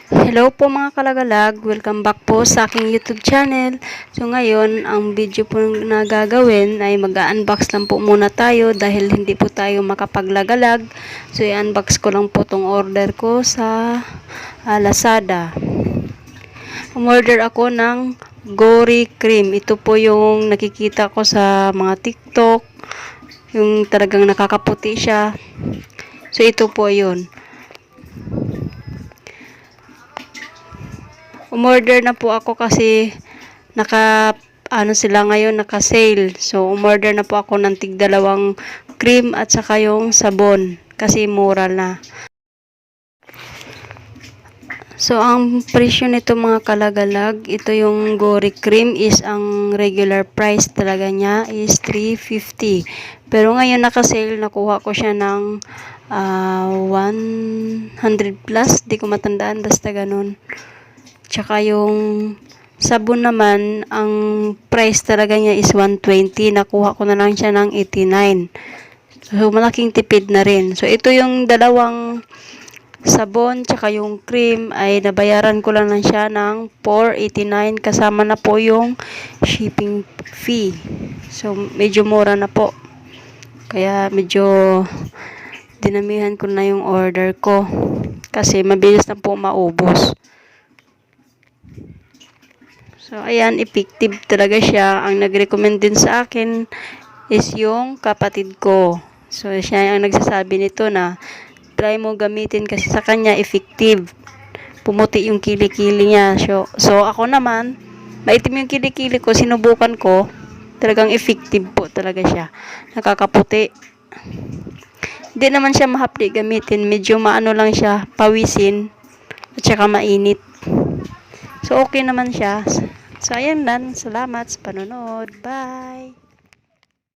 Hello po mga kalagalag, welcome back po sa aking YouTube channel. So ngayon, ang video po na gagawin ay mag-unbox lang po muna tayo dahil hindi po tayo makapaglagalag. So i-unbox ko lang po tong order ko sa Lazada. Umorder ako ng Gory Cream. Ito po yung nakikita ko sa mga TikTok, yung talagang nakakaputi siya. So ito po yun. Umorder na po ako kasi sila ngayon naka-sale. So umorder na po ako ng tig-2 cream at saka yung sabon kasi mura na. So ang presyo nito mga kalagalag, ito yung Gory Cream is ang regular price talaga niya is 350. Pero ngayon naka-sale, nakuha ko siya ng 100 plus, di ko matandaan, basta ganun. Tsaka yung sabon naman, ang price talaga niya is 120. Nakuha ko na lang siya ng 89. So, malaking tipid na rin. So, ito yung dalawang sabon, tsaka yung cream, ay nabayaran ko lang siya ng 489. Kasama na po yung shipping fee. So, medyo mura na po. Kaya, medyo dinamihan ko na yung order ko. Kasi, mabilis na po maubos. So, ayan, effective talaga siya. Ang nag-recommend din sa akin is yung kapatid ko. So, siya ang nagsasabi nito na try mo gamitin kasi sa kanya effective. Pumuti yung kilikili niya. So ako naman, maitim yung kilikili ko, sinubukan ko. Talagang effective po talaga siya. Nakakaputi. Hindi naman siya mahapdi gamitin. Medyo maano lang siya, pawisin. At saka mainit. So, okay naman siya. So, ayan lang. Salamat sa panonood. Bye!